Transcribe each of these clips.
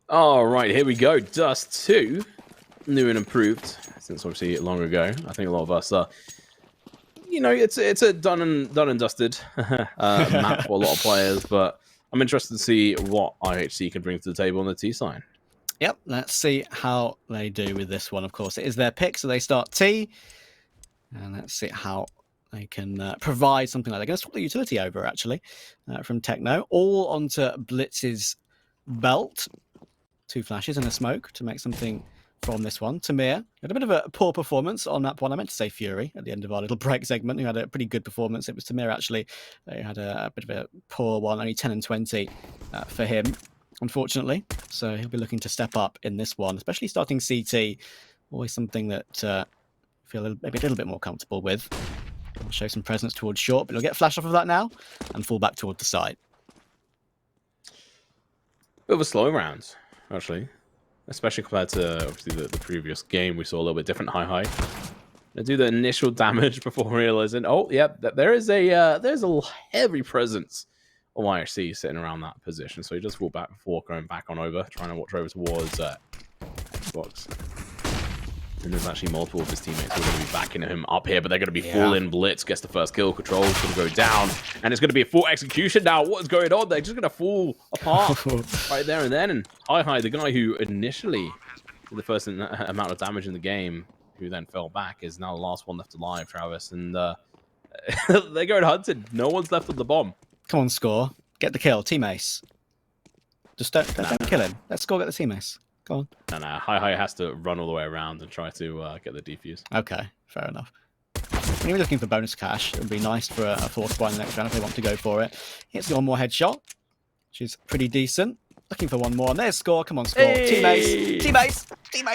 All right, here we go. Dust2, new and improved since obviously long ago. I think a lot of us are. It's a done and dusted map for a lot of players, but I'm interested to see what IHC can bring to the table on the T side. Yep, let's see how they do with this one. Of course, it is their pick, so they start T, and let's see how they can provide something like that. They're going to swap the utility over, actually, from Techno, all onto Blitz's belt. 2 flashes and a smoke to make something from this one. Tamir had a bit of a poor performance on that one. I meant to say Fury at the end of our little break segment, who had a pretty good performance. It was Tamir, actually, who had a bit of a poor one, only 10 and 20 for him, unfortunately. So he'll be looking to step up in this one, especially starting CT. Always something that I feel maybe a little bit more comfortable with. He'll show some presence towards short, but he'll get flash off of that now and fall back toward the side. Bit of a slow round, actually, especially compared to obviously the previous game. We saw a little bit different high. They do the initial damage before realizing, oh yeah, there's a heavy presence of IHC sitting around that position. So he just walked back before going back on over, trying to watch over towards Xbox. And there's actually multiple of his teammates who are going to be backing him up here, but they're going to be full in. Blitz gets the first kill. Control's going to go down, and it's going to be a full execution now. What is going on? They're just going to fall apart right there and then. And Hi, the guy who initially did the first amount of damage in the game, who then fell back, is now the last one left alive, Travis. And they're going hunted. No one's left on the bomb. Come on, score. Get the kill. Team ace. Just don't kill him. Let's score, get the team ace. Go on. No. Hi has to run all the way around and try to get the defuse. Okay, fair enough. When you're looking for bonus cash, it would be nice for a force buy in the next round if they want to go for it. Hits one more headshot, which is pretty decent. Looking for one more, and there's score. Come on, score. Hey! Team ace,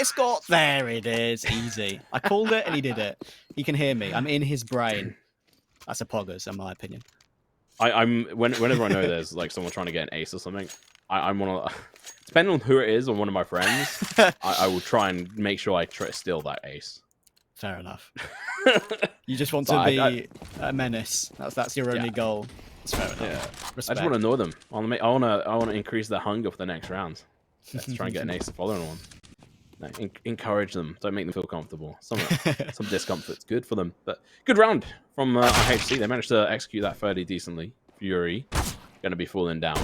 score. There it is. Easy. I called it, and he did it. He can hear me. I'm in his brain. That's a poggers, in my opinion. Whenever I know there's like someone trying to get an ace or something, I'm one of, depending on who it is or one of my friends, I will try and make sure I try to steal that ace. Fair enough. You just want to be a menace. That's your only goal. That's fair enough. Yeah. Respect. I just want to annoy them. I want to increase their hunger for the next round. Let's try and get an ace the following one. No, encourage them. Don't make them feel comfortable. Some discomfort's good for them. But good round from IHC. They managed to execute that fairly decently. Fury going to be falling down.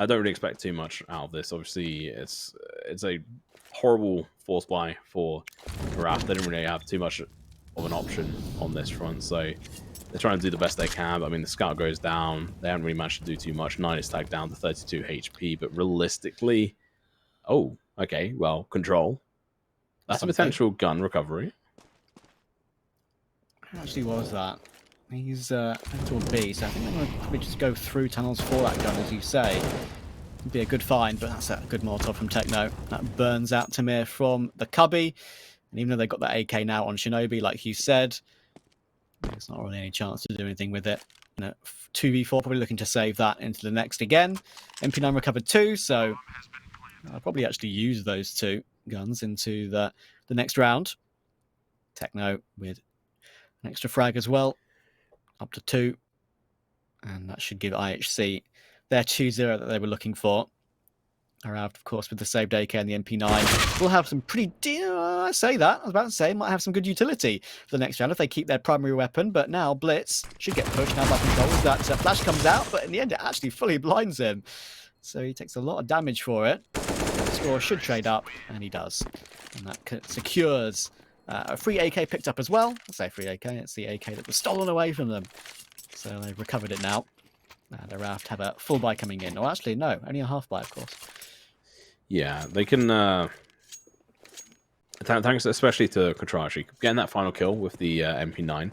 I don't really expect too much out of this. Obviously, it's a horrible force buy for ARAVT. They didn't really have too much of an option on this front, so they're trying to do the best they can. But I mean, the scout goes down. They haven't really managed to do too much. 9 is tagged down to 32 HP, but realistically, oh, okay, well, control. That's a potential gun recovery. How actually was that? He's into a B, so I think they're going to probably just go through tunnels for that gun, as you say. It'd be a good find, but that's a good Molotov from Techno. That burns out Tamir from the cubby. And even though they've got that AK now on Shinobi, like you said, there's not really any chance to do anything with it. 2v4, probably looking to save that into the next again. MP9 recovered 2, so I'll probably actually use those 2 guns into the next round. Techno with an extra frag as well. Up to 2, and that should give IHC their 2-0 that they were looking for. ARAVT, of course, with the saved AK and the MP9, will have some pretty... I say that. I was about to say, might have some good utility for the next round if they keep their primary weapon, but now Blitz should get pushed now by Control as that flash comes out, but in the end it actually fully blinds him. So he takes a lot of damage for it. The score should trade up, and he does. And that secures... a free AK picked up as well. I say free AK, it's the AK that was stolen away from them. So they've recovered it now. And ARAVT have a full buy coming in. Or actually, no, only a half buy, of course. Yeah, they can... thanks especially to Control, actually. Getting that final kill with the MP9.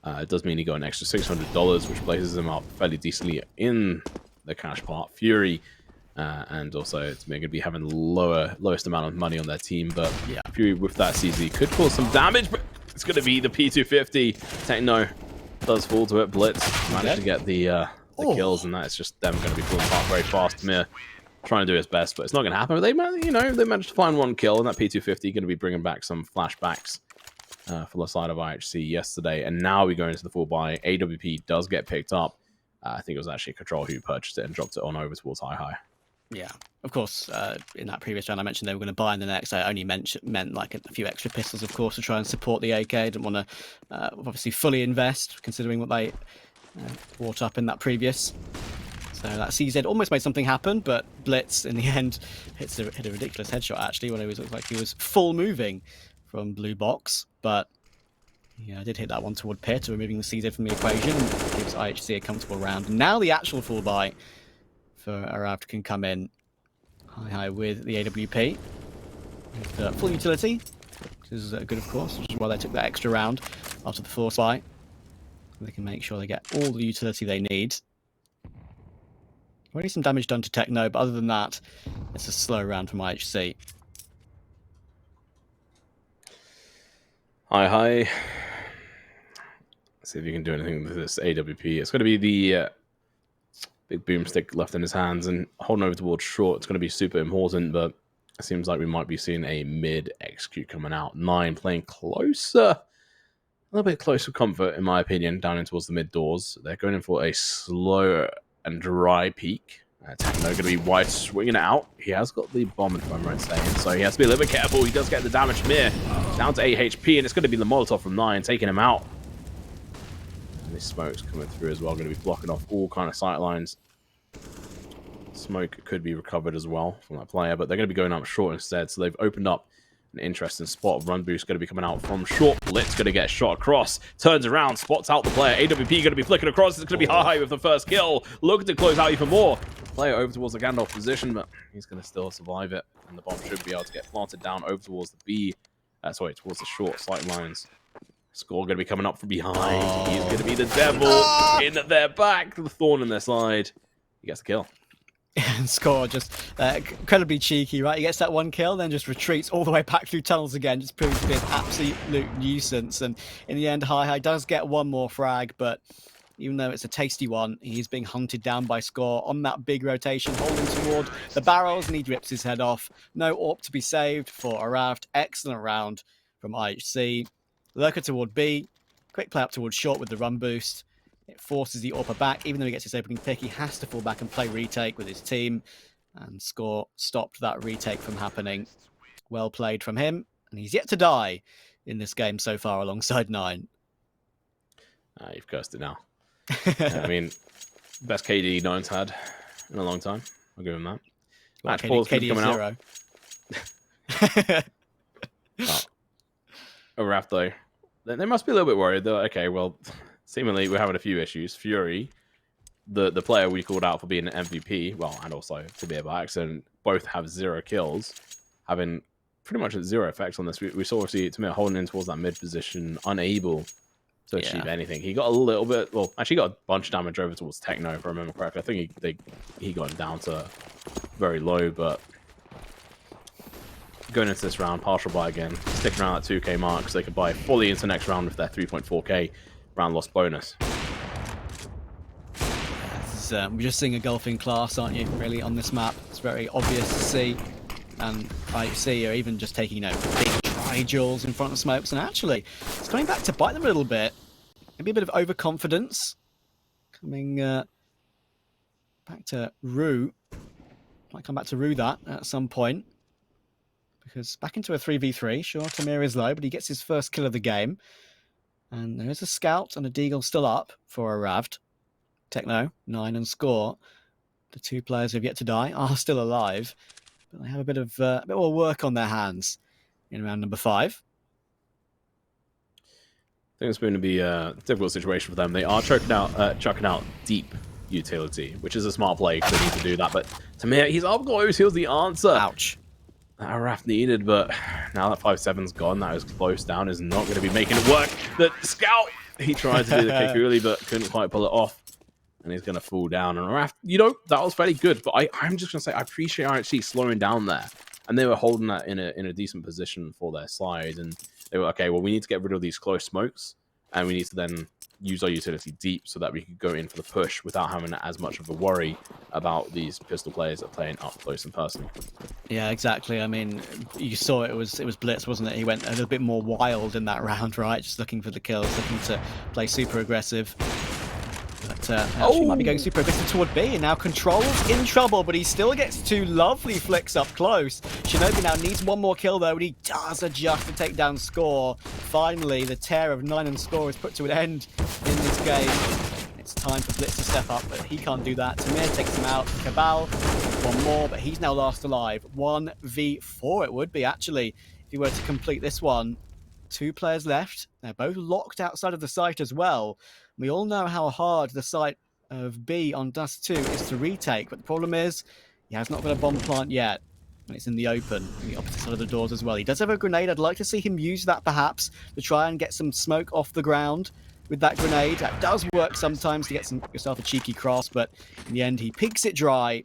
It does mean he got an extra $600, which places him up fairly decently in the cash part. Fury... and also it's going to be having the lowest amount of money on their team, but yeah, Fury with that CZ could cause some damage, but it's going to be the P250. Techno does fall to it. Blitz managed to get the kills, and that's just them going to be falling apart very fast. Mir trying to do his best, but it's not going to happen. But they managed to find 1 kill, and that P250 going to be bringing back some flashbacks for the side of IHC yesterday, and now we go into the full buy. AWP does get picked up. I think it was actually Control who purchased it and dropped it on over towards Hi. Yeah, of course. In that previous round, I mentioned they were going to buy in the next. I only meant like a few extra pistols, of course, to try and support the AK. Didn't want to obviously fully invest, considering what they brought up in that previous. So that CZ almost made something happen, but Blitz in the end hit a ridiculous headshot actually when it looked like he was full moving from blue box. But yeah, I did hit that one toward Pit, removing the CZ from the equation, and gives IHC a comfortable round. Now the actual full buy for ARAVT can come in high with the AWP. With, full utility, which is good of course, which is why they took that extra round after the force buy. They can make sure they get all the utility they need. Already some damage done to Techno, but other than that, it's a slow round from IHC. Hi. Let's see if you can do anything with this AWP. It's going to be the big boomstick left in his hands and holding over towards short. It's going to be super important, but it seems like we might be seeing a mid execute coming out. 9 playing closer. A little bit closer comfort, in my opinion, down in towards the mid doors. They're going in for a slow and dry peak. Techno going to be wide swinging it out. He has got the bomb, if I'm right saying, so he has to be a little bit careful. He does get the damage. Mir down to 8 HP, and it's going to be the Molotov from 9 taking him out. And this smoke's coming through as well, going to be blocking off all kind of sight lines. Smoke could be recovered as well from that player, but they're going to be going up short instead, so they've opened up an interesting spot. Run boost going to be coming out from short. Blitz going to get a shot across. Turns around, spots out the player. AWP going to be flicking across. It's going to be high with the first kill. Looking to close out even more. Player over towards the Gandalf position, but he's going to still survive it. And the bomb should be able to get planted down over towards the B. Towards the short sight lines. Score going to be coming up from behind. He's going to be the devil in their back. The thorn in their side. He gets the kill. And Score just incredibly cheeky, right? He gets that one kill, then just retreats all the way back through tunnels again, just proves to be an absolute nuisance. And in the end, Hi does get one more frag, but even though it's a tasty one, he's being hunted down by Score on that big rotation, holding toward the barrels, and he rips his head off. No AWP to be saved for ARAVT. Excellent round from IHC. Lurker toward B. Quick play up towards short with the run boost. It forces the AWP back. Even though he gets his opening pick, he has to fall back and play retake with his team. And Score stopped that retake from happening. Well played from him. And he's yet to die in this game so far alongside 9. You've cursed it now. I mean, best KD 9's had in a long time. I'll give him that. Match ball's coming out. ARAVT though, they must be a little bit worried. They're like, okay, well, seemingly we're having a few issues. Fury, the player we called out for being an MVP, well, and also to be by accident, both have 0 kills, having pretty much 0 effects on this. We saw obviously Tamir holding in towards that mid position, unable to achieve anything. He got a little bit, well, actually got a bunch of damage over towards Techno, if I remember correctly. I think he got him down to very low, but going into this round, partial buy again, sticking around that 2k mark because they could buy fully into next round with their 3.4k round loss bonus. We're just seeing a golfing class, aren't you, really, on this map? It's very obvious to see. And IHC are even just taking, big tri-duels in front of smokes. And actually, it's coming back to bite them a little bit. Maybe a bit of overconfidence. Coming back to Rue. Might come back to Rue that at some point. Because back into a 3v3. Sure, Tamir is low, but he gets his first kill of the game. And there is a scout and a deagle still up for ARAVT. Techno, 9 and Score. The 2 players who have yet to die are still alive. But they have a bit more work on their hands in round number 5. I think it's going to be a difficult situation for them. They are chucking out deep utility, which is a smart play because they need to do that. But Tamir, he's up close. Here's the answer. Ouch. That ARAVT needed, but now that 5-7's gone, that is close down, is not going to be making it work. The scout, he tried to do the kick early, but couldn't quite pull it off. And he's going to fall down. And ARAVT, that was fairly good. But I'm just going to say, I appreciate IHC slowing down there. And they were holding that in a decent position for their side. And they were, okay, well, we need to get rid of these close smokes. And we need to then use our utility deep so that we can go in for the push without having as much of a worry about these pistol players that are playing up close and personal. Yeah, exactly. I mean, you saw it was Blitz, wasn't it? He went a little bit more wild in that round, right? Just looking for the kills, looking to play super aggressive. But but actually might be going super aggressive toward B, and now Control's in trouble, but he still gets 2 lovely flicks up close. Shinobi now needs 1 more kill though, and he does adjust to take down Score. Finally, the tear of 9 and Score is put to an end in this game. It's time for Blitz to step up, but he can't do that. Tamir takes him out. Cabal, 1 more, but he's now last alive. 1v4 it would be, actually, if he were to complete this one. 2 players left. They're both locked outside of the site as well. We all know how hard the site of B on Dust2 is to retake, but the problem is he has not got a bomb plant yet. And it's in the open, on the opposite side of the doors as well. He does have a grenade. I'd like to see him use that perhaps to try and get some smoke off the ground with that grenade. That does work sometimes to get yourself a cheeky cross, but in the end he peeks it dry,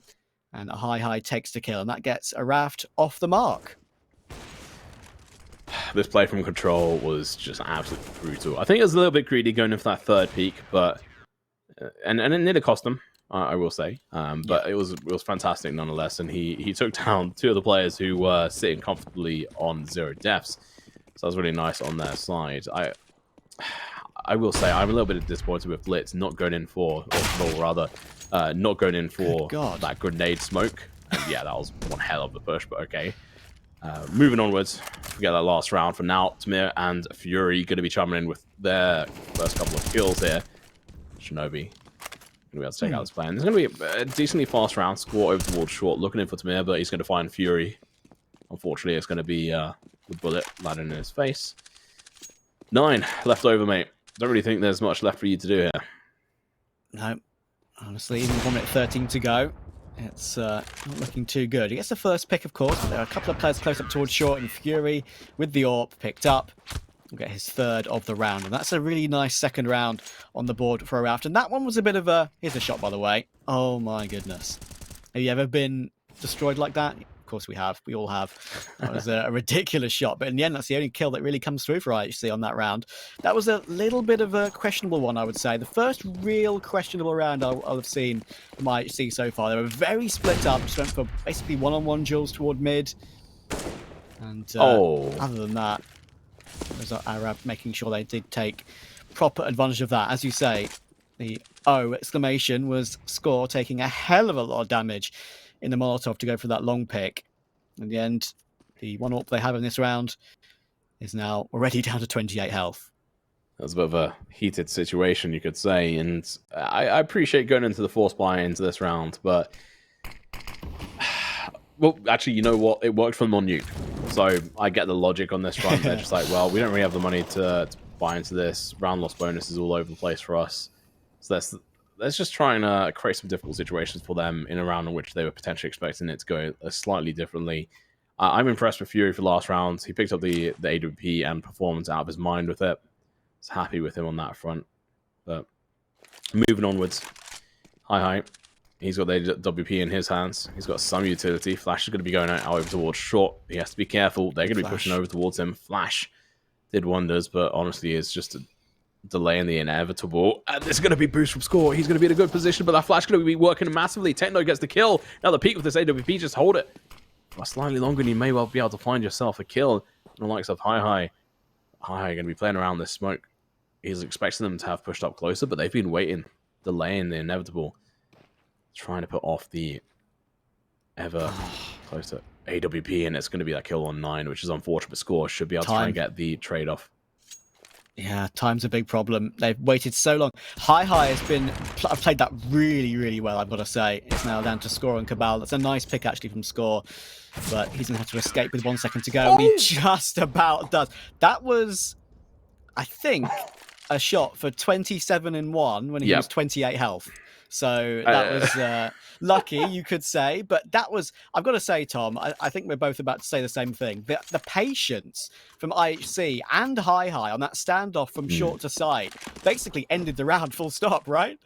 and a high takes the kill, and that gets ARAVT off the mark. This play from Control was just absolutely brutal. I think it was a little bit greedy going in for that 3rd peak, but and it nearly cost him, I will say. But it was fantastic nonetheless, and he took down 2 of the players who were sitting comfortably on 0 deaths. So that was really nice on their side. I will say I'm a little bit disappointed with Blitz not going in for, or rather, not going in for that grenade smoke. And yeah, that was one hell of a push, but okay. Moving onwards, forget that last round for now. Tamir and Fury going to be chiming in with their first couple of kills here. Shinobi going to be able to take out this plan. There's going to be a decently fast round. Score over towards short, looking in for Tamir, but he's going to find Fury. Unfortunately, it's going to be the bullet landing in his face. 9 left over, mate. Don't really think there's much left for you to do here. No, honestly, even 1 minute 13 to go. It's not looking too good. He gets the first pick, of course. There are a couple of players close up towards short, and Fury, with the AWP, picked up. Will get his 3rd of the round, and that's a really nice 2nd round on the board for ARAVT. And that one was a bit of a... Here's a shot, by the way. Oh, my goodness. Have you ever been destroyed like that? Of course we have. We all have. That was a ridiculous shot, but in the end, that's the only kill that really comes through for IHC on that round. That was a little bit of a questionable one, I would say. The first real questionable round I'll have seen from IHC so far. They were very split up, just went for basically one-on-one duels toward mid. And other than that, there's ARAVT making sure they did take proper advantage of that. As you say, the O exclamation was Score taking a hell of a lot of damage in the Molotov to go for that long pick. In the end, the 1 AWP they have in this round is now already down to 28 health. That was a bit of a heated situation, you could say, and I appreciate going into the force buy into this round, but... Well, actually, you know what? It worked for them on Nuke. So I get the logic on this front. They're just like, well, we don't really have the money to buy into this. Round loss bonus is all over the place for us. So let's just try and create some difficult situations for them in a round in which they were potentially expecting it to go slightly differently. I'm impressed with Fury for last round. He picked up the AWP and performance out of his mind with it. I was happy with him on that front. But moving onwards. Hi. He's got the AWP in his hands. He's got some utility. Flash is going to be going out over towards short. He has to be careful. They're going to be pushing over towards him. Flash did wonders, but honestly, it's just a delay in the inevitable. And there's going to be boost from Score. He's going to be in a good position, but that Flash is going to be working massively. Techno gets the kill. Now the peak with this AWP, just hold it for slightly longer, and you may well be able to find yourself a kill. And the likes of Hi going to be playing around this smoke. He's expecting them to have pushed up closer, but they've been waiting, delaying the inevitable, trying to put off the ever closer AWP, and it's going to be that kill on 9, which is unfortunate, but Score should be able to try and get the trade-off. Yeah, time's a big problem. They've waited so long. Hi has been... I've played that really, really well, I've got to say. It's now down to Score and Cabal. That's a nice pick, actually, from Score. But he's going to have to escape with 1 second to go. And he just about does. That was, I think, a shot for 27 in 1 when he was 28 health. So that was lucky, you could say. But that was, I've got to say, Tom, I think we're both about to say the same thing. The patience from IHC and Hi on that standoff from short to side basically ended the round full stop, right?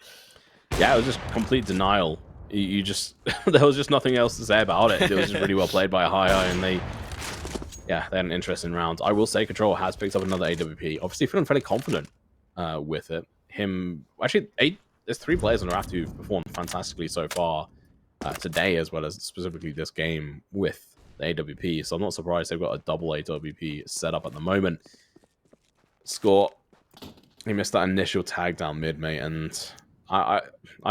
Yeah, it was just complete denial. You just, there was just nothing else to say about it. It was just really well played by Hi, and they had an interesting round. I will say Control has picked up another AWP. Obviously feeling fairly confident with it. There's 3 players on ARAVT who've performed fantastically so far today, as well as specifically this game with the AWP. So I'm not surprised they've got a double AWP set up at the moment. Score, he missed that initial tag down mid, mate, and I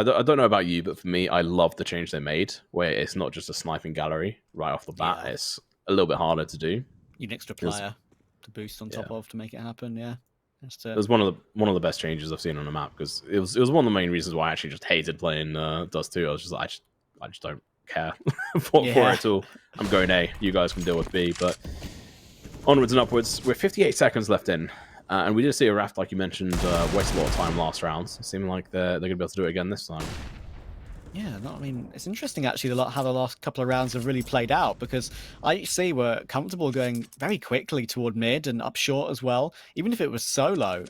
don't know about you, but for me, I love the change they made, where it's not just a sniping gallery right off the bat. Yeah. It's a little bit harder to do. You need an extra player to boost on top Yeah. of to make it happen. Yeah, It was one of the best changes I've seen on the map, because it was one of the main reasons why I actually just hated playing Dust2. I was just like, I just don't care for it at all. I'm going A. You guys can deal with B. But onwards and upwards. We're 58 seconds left in. And we did see ARAVT, like you mentioned, waste a lot of time last rounds. Seeming like they're going to be able to do it again this time. Yeah, no, I mean, it's interesting actually how the last couple of rounds have really played out, because IHC were comfortable going very quickly toward mid and up short as well, even if it was solo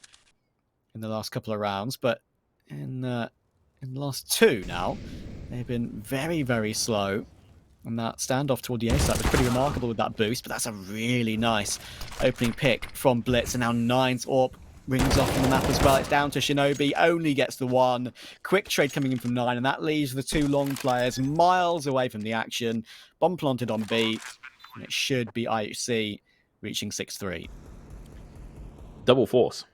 in the last couple of rounds. But in the last two now, they've been very, very slow. And that standoff toward the A side was pretty remarkable with that boost, but that's a really nice opening pick from Blitz. And now Nine's AWP rings off on the map as well. It's down to Shinobi, only gets the one. Quick trade coming in from Nine, and that leaves the two long players miles away from the action. Bomb planted on B, and it should be IHC reaching 6-3. Double force.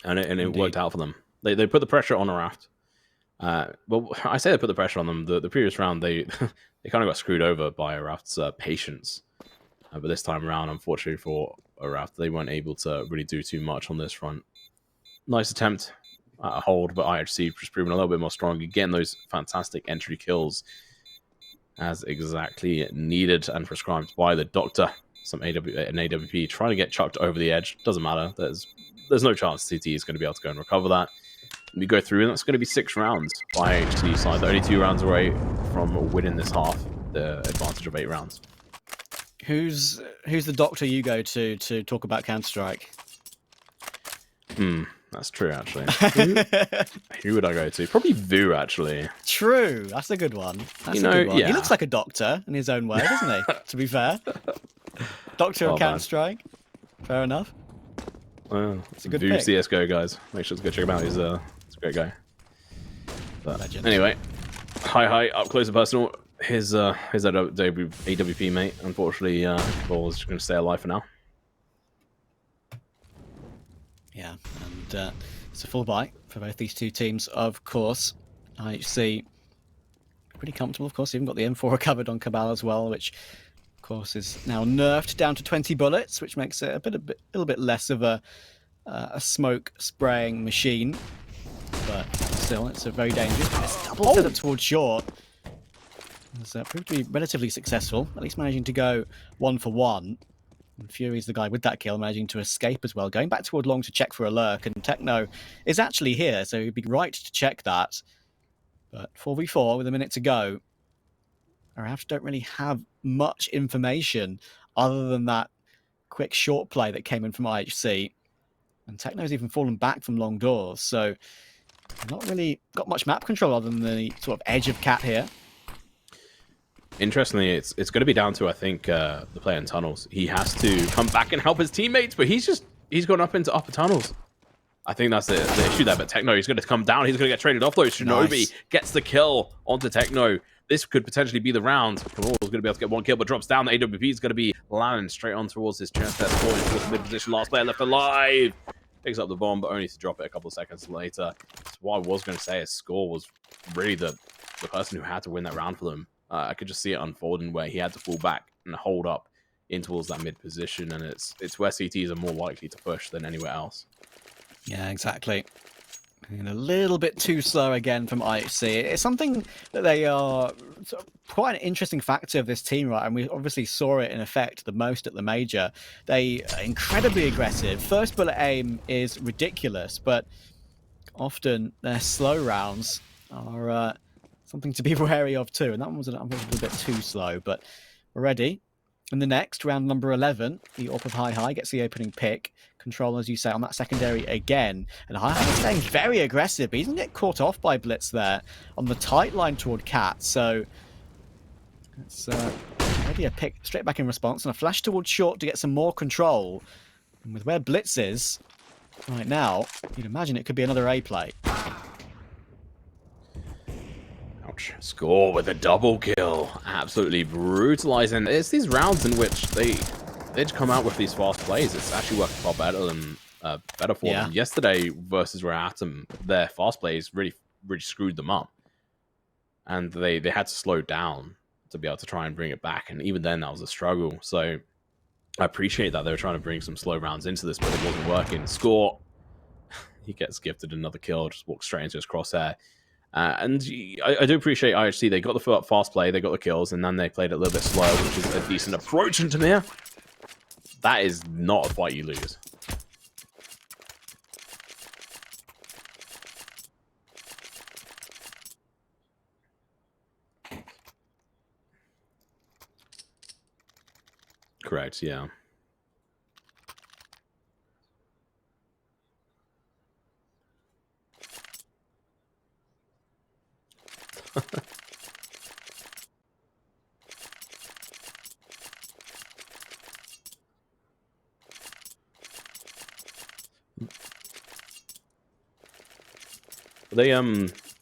And it worked out for them. They put the pressure on ARAVT. Well, I say they put the pressure on them. The previous round, they kind of got screwed over by ARAVT's patience. But this time around, unfortunately for ARAVT, they weren't able to really do too much on this front. Nice attempt at a hold, but IHC just proving a little bit more strong. Again, those fantastic entry kills as exactly needed and prescribed by the doctor. An AWP trying to get chucked over the edge. Doesn't matter. There's no chance CT is going to be able to go and recover that. We go through, and that's going to be 6 rounds by IHC side. They're only 2 rounds away from winning this half. The advantage of 8 rounds. Who's the doctor you go to talk about Counter-Strike? That's true, actually. Who would I go to? Probably Vu, actually. True, that's a good one. That's a good one. Yeah. He looks like a doctor in his own way, doesn't he? To be fair, doctor of Counter-Strike. Fair enough. It's a good Vu pick. CSGO, guys. Make sure to go check him out. He's a great guy. But anyway, hi, up close and personal. His AWP mate, unfortunately, Ball is going to stay alive for now. Yeah, and it's a full buy for both these two teams, of course. IHC pretty comfortable, of course. Even got the M4 recovered on Cabal as well, which, of course, is now nerfed down to 20 bullets, which makes it a little bit less of a smoke spraying machine. But still, it's a very dangerous. It's double setup towards short. It's proved to be relatively successful, at least managing to go 1 for 1. And Fury's the guy with that kill, managing to escape as well. Going back toward long to check for a lurk, and Techno is actually here, so he'd be right to check that. But 4v4 with a minute to go. ARAVT don't really have much information other than that quick short play that came in from IHC. And Techno's even fallen back from long doors, so not really got much map control other than the sort of edge of Cat here. Interestingly, it's going to be down to, I think, the player in tunnels. He has to come back and help his teammates, but he's gone up into upper tunnels. I think that's the issue there. But Techno, he's going to come down. He's going to get traded off, though. Shinobi gets the kill onto Techno. This could potentially be the round. Kamal's going to be able to get 1 kill, but drops down. The AWP is going to be landing straight on towards his chest. That's falling towards the mid position. Last player left alive. Picks up the bomb, but only to drop it a couple of seconds later. That's what I was going to say. His score was really the person who had to win that round for them. I could just see it unfolding where he had to fall back and hold up in towards that mid position, and it's where CTs are more likely to push than anywhere else. Yeah, exactly. And a little bit too slow again from IHC. It's something that they are quite an interesting factor of this team, right? And we obviously saw it in effect the most at the major. They are incredibly aggressive. First bullet aim is ridiculous, but often their slow rounds are something to be wary of too. And that one was a little bit too slow, but we're ready. In the next, round number 11, the AWP of Hi gets the opening pick. Control, as you say, on that secondary again. And Hi is staying very aggressive, but he doesn't get caught off by Blitz there on the tight line toward Cat. So it's already a pick straight back in response and a flash towards short to get some more control. And with where Blitz is right now, you'd imagine it could be another A play. Score with a double kill. Absolutely brutalizing. It's these rounds in which they just come out with these fast plays. It's actually worked far better than better for them. Yesterday versus Reatom, their fast plays really screwed them up, and they had to slow down to be able to try and bring it back. And even then, that was a struggle. So I appreciate that they were trying to bring some slow rounds into this, but it wasn't working. Score. He gets gifted another kill, just walks straight into his crosshair. And I do appreciate IHC. They got the fast play, they got the kills, and then they played it a little bit slow, which is a decent approach into Tamir. That is not a fight you lose. Correct, yeah. They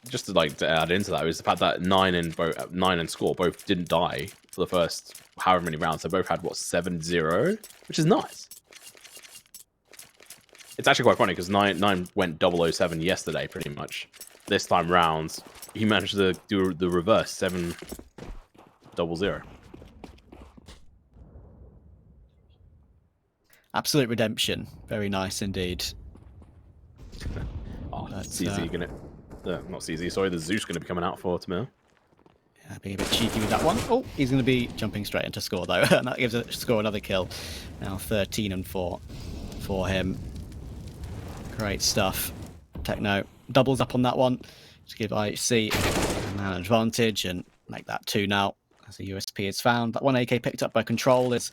just to add into that was the fact that 9 and Score both didn't die for the first however many rounds. They both had what 7-0, which is nice. It's actually quite funny because 9 went 007 yesterday, pretty much. This time round, he managed to do the reverse 7-0. Absolute redemption. Very nice indeed. Oh, CZ gonna... not CZ, sorry, the Zeus going to be coming out for Tamir. Yeah, being a bit cheeky with that one. Oh, he's going to be jumping straight into Score, though. And that gives Score another kill. Now 13-4 for him. Great stuff. Techno doubles up on that one to give IHC an advantage and make that 2 now as the USP is found. That one AK picked up by Control is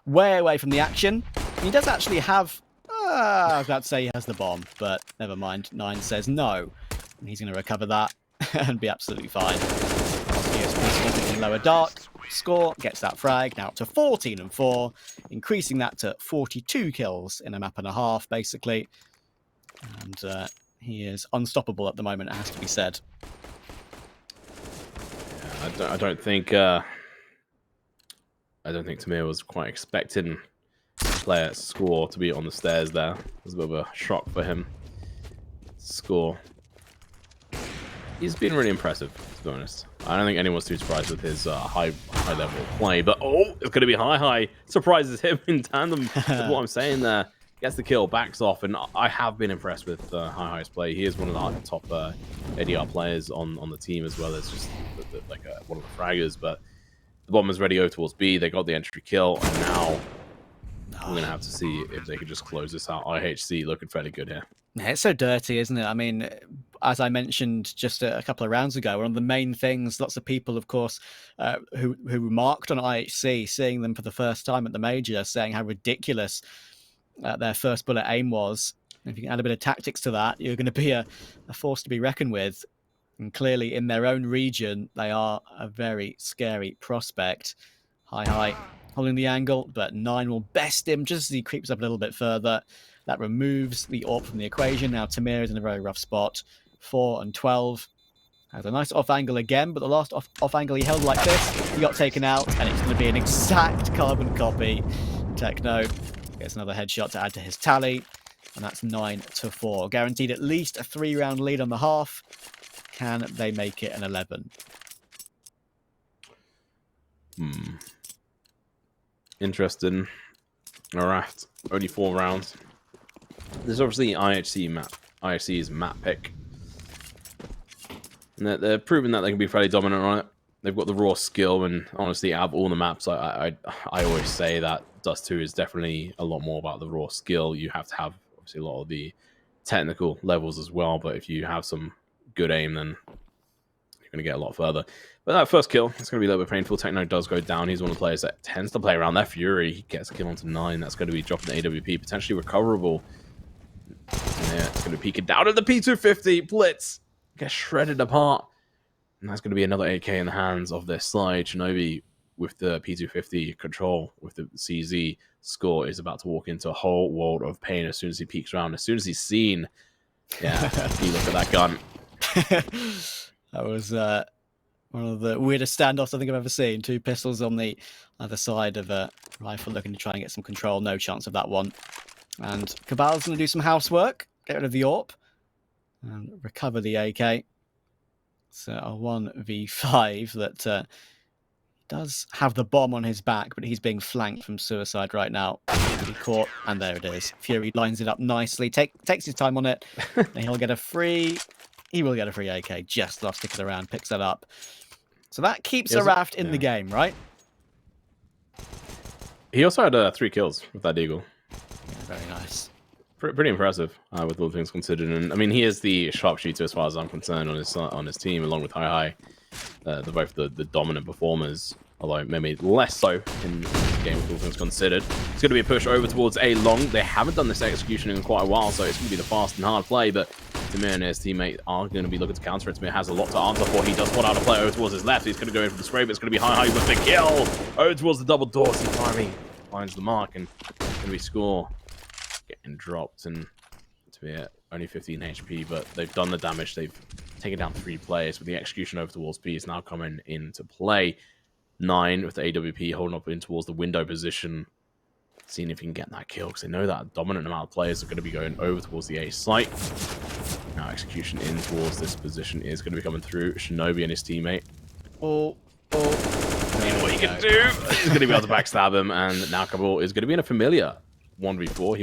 way away from the action. He does actually have... I was about to say he has the bomb, but never mind. 9 says no. And he's going to recover that and be absolutely fine. USP in lower dark. Score gets that frag, now up to 14-4, increasing that to 42 kills in a map and a half, basically. And he is unstoppable at the moment, it has to be said. Yeah, I don't think Tamir was quite expecting player Score to be on the stairs there. It was a bit of a shock for him. Score. He's been really impressive, to be honest. I don't think anyone's too surprised with his high level play, but it's going to be high. Surprises him in tandem with what I'm saying there. Gets the kill, backs off, and I have been impressed with high's play. He is one of the top ADR players on the team, as well as just one of the fraggers. But the bombers ready over towards B. They got the entry kill, and now we're going to have to see if they can just close this out. IHC looking fairly good here. It's so dirty, isn't it? I mean, as I mentioned just a couple of rounds ago, one of the main things, lots of people, of course, who remarked on IHC, seeing them for the first time at the major, saying how ridiculous their first bullet aim was. If you can add a bit of tactics to that, you're going to be a force to be reckoned with. And clearly, in their own region, they are a very scary prospect. High, holding the angle, but 9 will best him just as he creeps up a little bit further. That removes the AWP from the equation. Now Tamir is in a very rough spot. 4 and 12. Has a nice off angle again, but the last off angle he held like this, he got taken out, and it's going to be an exact carbon copy. Techno gets another headshot to add to his tally, and that's 9-4. Guaranteed at least a 3-round lead on the half. Can they make it an 11? Interesting. ARAVT, only 4 rounds. There's obviously IHC's map pick. And they're proving that they can be fairly dominant on it. They've got the raw skill, and honestly, out of all the maps, I always say that Dust2 is definitely a lot more about the raw skill. You have to have, obviously, a lot of the technical levels as well, but if you have some good aim, then you're going to get a lot further. But that first kill, it's going to be a little bit painful. Techno does go down. He's one of the players that tends to play around that Fury. He gets a kill onto 9. That's going to be dropping the AWP, potentially recoverable. Yeah, it's going to be peeking down at the P250. Blitz gets shredded apart. And that's going to be another AK in the hands of their slide. Shinobi with the P250 control, with the CZ Score, is about to walk into a whole world of pain as soon as he peeks around. As soon as he's seen, yeah, he look at that gun. That was one of the weirdest standoffs I think I've ever seen. 2 pistols on the other side of a rifle looking to try and get some control. No chance of that one. And Cabal's going to do some housework, get rid of the AWP, and recover the AK. So a 1v5 that does have the bomb on his back, but he's being flanked from suicide right now. He caught, and there it is. Fury lines it up nicely, takes his time on it, and he'll get a free... He will get a free AK, just last tick of the round, picks that up. So that keeps ARAVT in the game, right? He also had 3 kills with that Deagle. Yeah, very nice. Pretty impressive with all things considered. And I mean, he is the sharpshooter as far as I'm concerned on his team, along with Hi. They're both the dominant performers, although maybe less so in this game with all things considered. It's going to be a push over towards A long. They haven't done this execution in quite a while, so it's going to be the fast and hard play, but Tamir and his teammate are going to be looking to counter it. Tamir has a lot to answer for. He does spot out a player over towards his left. He's going to go in for the spray, but it's going to be Hi with the kill. Over towards the double door. Safari finds the mark, and going to be score getting dropped, and to be at only 15 HP, but they've done the damage. They've taken down 3 players, with the execution over towards B is now coming into play. 9 with the AWP holding up in towards the window position, seeing if he can get that kill, because they know that a dominant amount of players are going to be going over towards the A site. Now execution in towards this position is going to be coming through. Shinobi and his teammate. Seeing what he can do. He's going to be able to backstab him, and now Kabul is going to be in a familiar 1v4.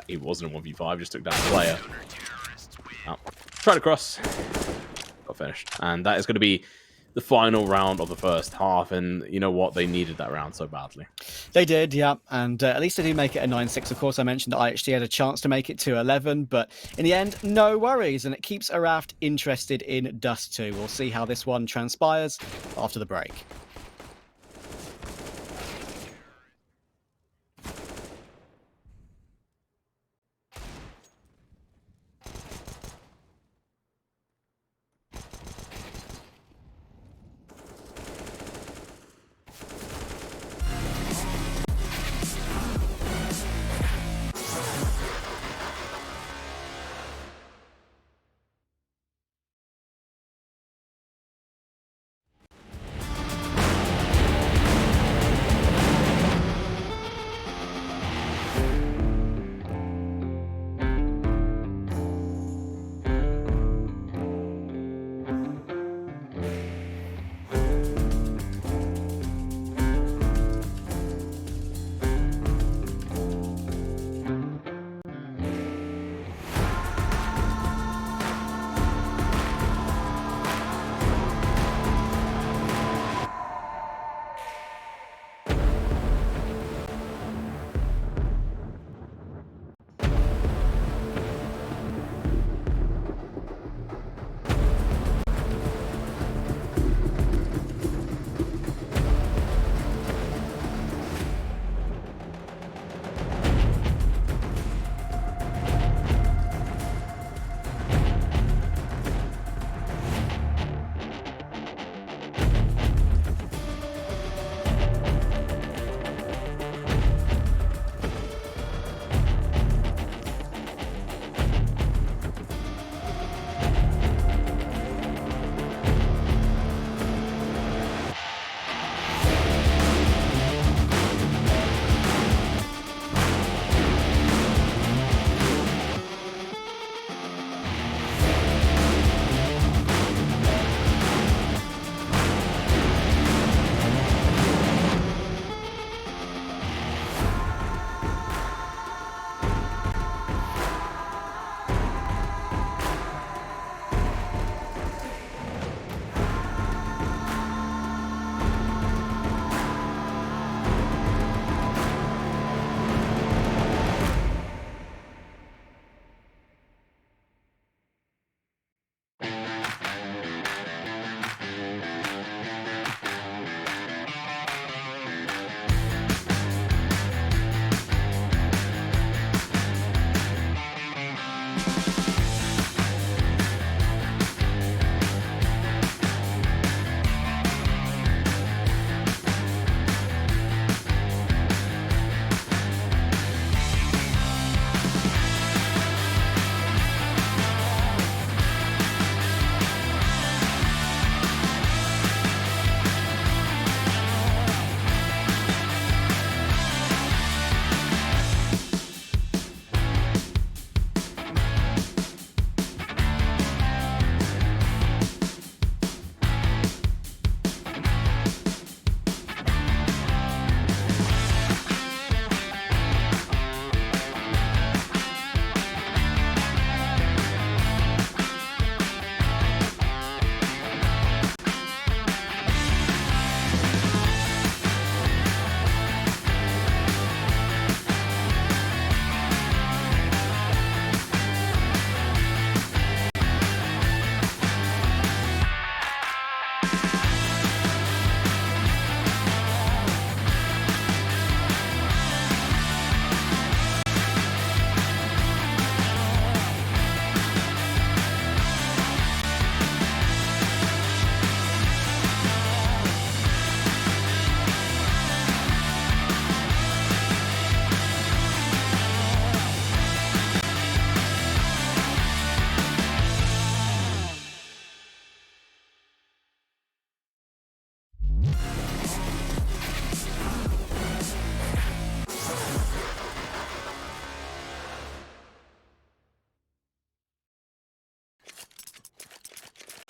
He wasn't a 1v5, just took down a player. Oh, tried to cross. Got finished. And that is going to be the final round of the first half. And you know what? They needed that round so badly. They did, yeah. And at least they do make it a 9-6. Of course, I mentioned that IHC had a chance to make it to 11. But in the end, no worries. And it keeps ARAVT interested in Dust2. We'll see how this one transpires after the break.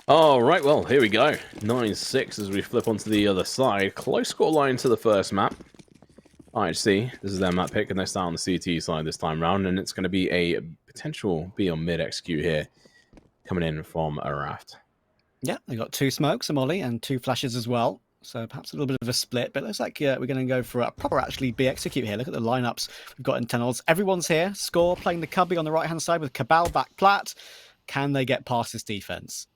All right, well, here we go. 9-6 as we flip onto the other side. Close score line to the first map. IHC, this is their map pick, and they start on the CT side this time round, and it's going to be a potential B on mid execute here, coming in from ARAVT. Yeah, they got 2 smokes, a molly, and 2 flashes as well. So perhaps a little bit of a split, but it looks like we're going to go for a proper actually B execute here. Look at the lineups we've got in tunnels. Everyone's here. Score playing the cubby on the right-hand side with Cabal back plat. Can they get past this defense?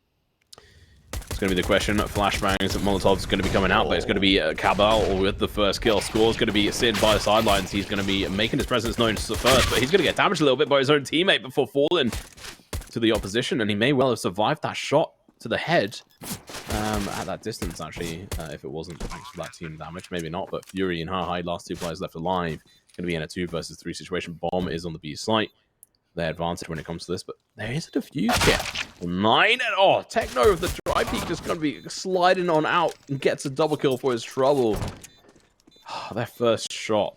It's going to be the question. Flashbangs and Molotov's going to be coming out, but it's going to be Cabal with the first kill. Score's going to be sitting by the sidelines. He's going to be making his presence known first, but he's going to get damaged a little bit by his own teammate before falling to the opposition, and he may well have survived that shot to the head at that distance, actually, if it wasn't thanks to that team damage. Maybe not, but Fury and High, last 2 players left alive. Going to be in a 2 versus 3 situation. Bomb is on the B site. Their advantage when it comes to this, but there is a defuse here. 9 and oh, Techno of the dry peak just going to be sliding on out and gets a double kill for his trouble. Their first shot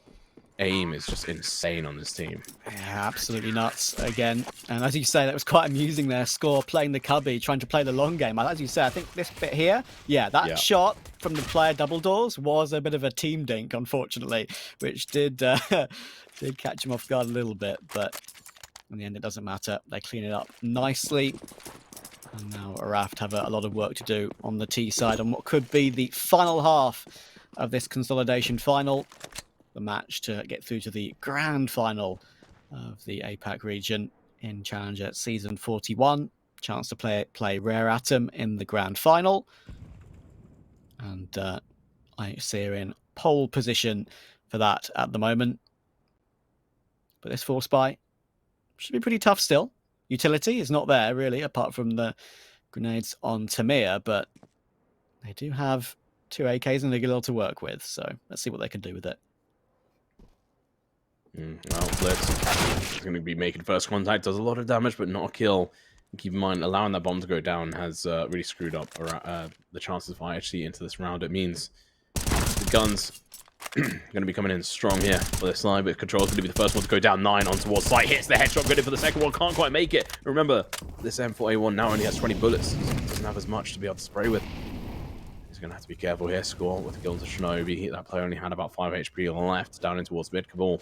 aim is just insane on this team. Yeah, absolutely nuts again. And as you say, that was quite amusing there. Score playing the cubby, trying to play the long game. As you say, I think this bit here, that shot from the player double doors was a bit of a team dink, unfortunately, which did did catch him off guard a little bit, but in the end, it doesn't matter. They clean it up nicely. And now ARAVT have a lot of work to do on the T side on what could be the final half of this consolidation final. The match to get through to the grand final of the APAC region in Challenger Season 41. Chance to play Rare Atom in the grand final. And IHC are in pole position for that at the moment. But this Force Buy should be pretty tough still. Utility is not there, really, apart from the grenades on Tamir, but they do have 2 AKs and a little to work with, so let's see what they can do with it. Well, Blitz is going to be making first contact, does a lot of damage, but not a kill. Keep in mind, allowing that bomb to go down has really screwed up the chances of IHC into this round. It means the guns going to be coming in strong here for this side, but Control's going to be the first one to go down. 9 on towards site, hits the headshot, good in for the second one, can't quite make it. Remember, this M4A1 now only has 20 bullets, so it doesn't have as much to be able to spray with. He's going to have to be careful here. Score with the kill to Shinobi. That player only had about 5 HP left, down in towards mid. Cabal.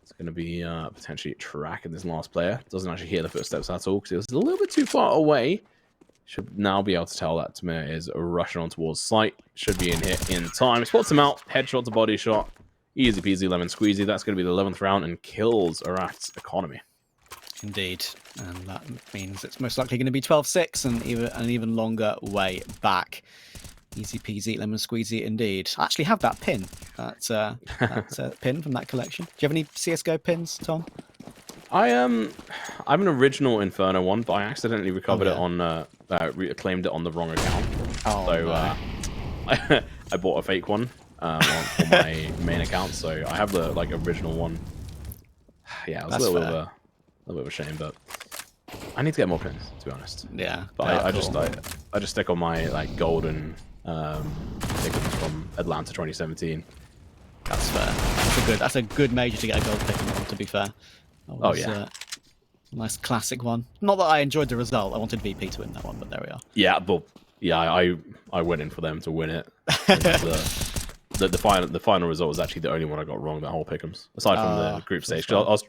It's going to be potentially tracking this last player. Doesn't actually hear the footsteps at all because it was a little bit too far away. Should now be able to tell that Tamir is rushing on towards site. Should be in here in time. Spots him out. Headshot to body shot. Easy peasy lemon squeezy. That's going to be the 11th round and kills ARAVT's economy. Indeed. And that means it's most likely going to be 12-6 and an even longer way back. Easy peasy lemon squeezy indeed. I actually have that pin. That's that pin from that collection. Do you have any CSGO pins, Tom? I have an original Inferno one, but I accidentally recovered it on claimed it on the wrong account. Oh, so no. I bought a fake one on my main account, so I have the original one. Yeah, it was a little bit of a shame, but I need to get more pins, to be honest. Yeah, but I just stick on my golden tickets from Atlanta 2017. That's fair. That's a good major to get a gold pick on, to be fair. Oh yeah. Nice classic one. Not that I enjoyed the result. I wanted VP to win that one, but there we are. Yeah, but yeah, I went in for them to win it. The final result was actually the only one I got wrong that whole pick'ems, aside from the group stage. 'Cause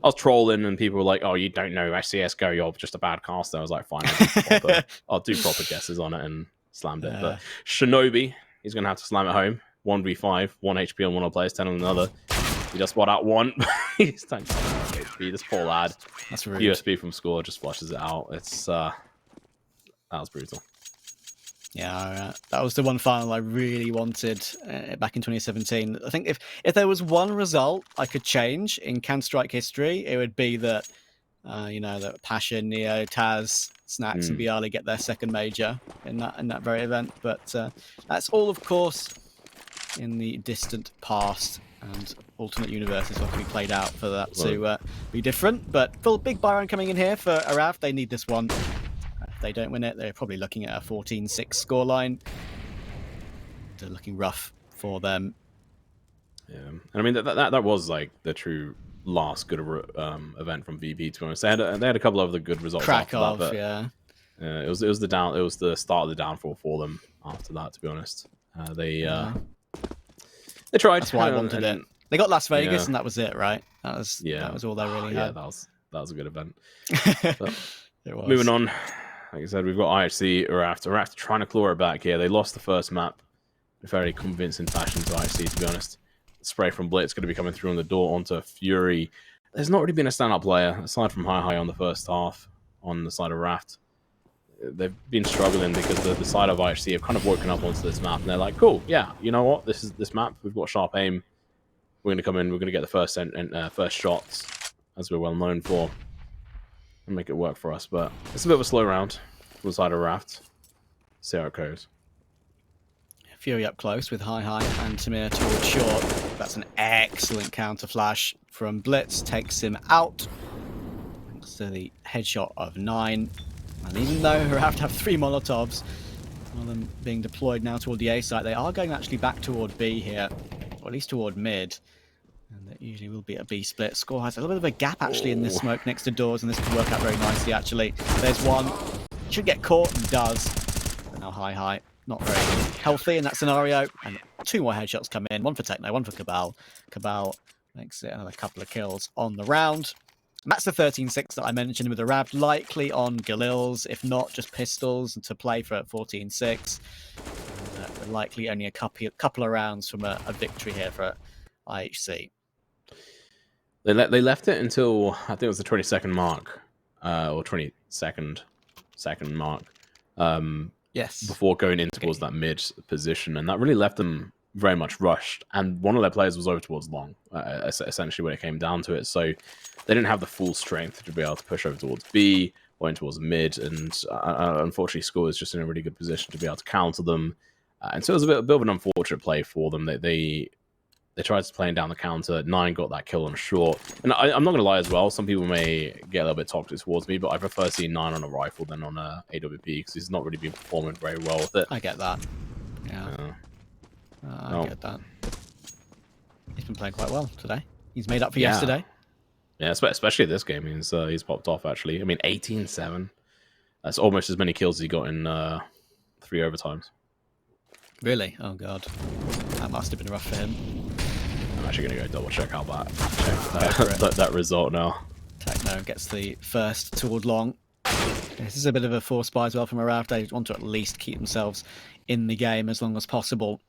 I was trolling and people were like, "Oh, you don't know CS:GO, you're just a bad caster." I was like, "Fine, I'll do proper guesses on it," and slammed it. But Shinobi, he's gonna have to slam it home. 1v5, 1 HP on one of the players, 10 on another. He just bought out 1. He's tanked HP. This poor lad. That's rude. USB from Score just flushes it out. It's that was brutal. Yeah, that was the one final I really wanted back in 2017. I think if there was one result I could change in Counter-Strike history, it would be that that Passion, Neo, Taz, Snacks, and Bialy get their second major in that very event. But that's all, of course, in the distant past. And alternate universes will have to be played out for that to be different. But full big buy round coming in here for ARAVT. They need this one. If they don't win it, they're probably looking at a 14-6 scoreline. They're looking rough for them. Yeah, and I mean that was the true last good event from VP. To be honest, they had a couple of the good results. Krakow, after that, but yeah. It was the start of the downfall for them after that, to be honest. They tried. That's why I wanted it. They got Las Vegas, and that was it, right? That was all they really had. Yeah, that was a good event. But It was. moving on, like I said, we've got IHC, ARAVT trying to claw it back here. They lost the first map in a very convincing fashion to IHC, to be honest. Spray from Blitz going to be coming through on the door onto Fury. There's not really been a standout player, aside from Hi on the first half on the side of ARAVT. They've been struggling because the side of IHC have kind of woken up onto this map, and they're like, cool, yeah, you know what? This map, we've got sharp aim. We're going to come in, we're going to get the first shots, as we're well known for, and make it work for us. But it's a bit of a slow round for the side of ARAVT. See how it goes. Fury up close with Hi and Tamir towards short. That's an excellent counter flash from Blitz. Takes him out. Thanks to the headshot of 9. And even though ARAVT have 3 Molotovs, one of them being deployed now toward the A site, they are going actually back toward B here, or at least toward mid. And that usually will be a B split. Score has a little bit of a gap actually in this smoke next to doors, and this can work out very nicely actually. There's one. Should get caught and does. But now Hi. Not very healthy in that scenario. And 2 more headshots come in. 1 for Techno, 1 for Cabal. Cabal makes it another couple of kills on the round. And that's the 13-6 that I mentioned with ARAVT, likely on Galils, if not just pistols, to play for 14-6. Likely only a couple of rounds from a victory here for IHC. They left it until, I think it was the 22nd mark, or 22nd mark, yes, before going in towards that mid position, and that really left them very much rushed, and one of their players was over towards long, essentially when it came down to it, so they didn't have the full strength to be able to push over towards B, or in towards mid, and unfortunately Score is just in a really good position to be able to counter them, and so it was a bit of an unfortunate play for them. They tried playing down the counter. 9 got that kill on short, and I'm not going to lie as well, some people may get a little bit toxic towards me, but I prefer seeing 9 on a rifle than on a AWP, because he's not really been performing very well with it. I get that. Yeah. I get that. He's been playing quite well today. He's made up for yesterday. Yeah, especially this game. He's popped off, actually. I mean, 18-7. That's almost as many kills as he got in 3 overtimes. Really? Oh, God. That must have been rough for him. I'm actually going to go double check how that result now. Techno gets the first toward long. This is a bit of a force buy as well from ARAVT. They want to at least keep themselves in the game as long as possible.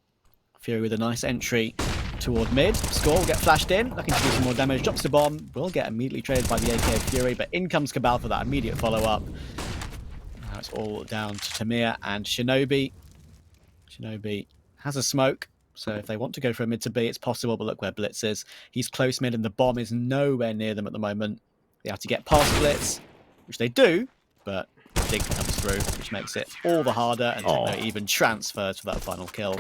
Fury with a nice entry toward mid. Score will get flashed in, looking to do some more damage. Drops the bomb, will get immediately traded by the AK of Fury, but in comes Cabal for that immediate follow-up. Now it's all down to Tamir and Shinobi. Shinobi has a smoke, so if they want to go for a mid to B, it's possible, but look where Blitz is. He's close mid, and the bomb is nowhere near them at the moment. They have to get past Blitz, which they do, but Dig comes through, which makes it all the harder, and Techno even transfers for that final kill.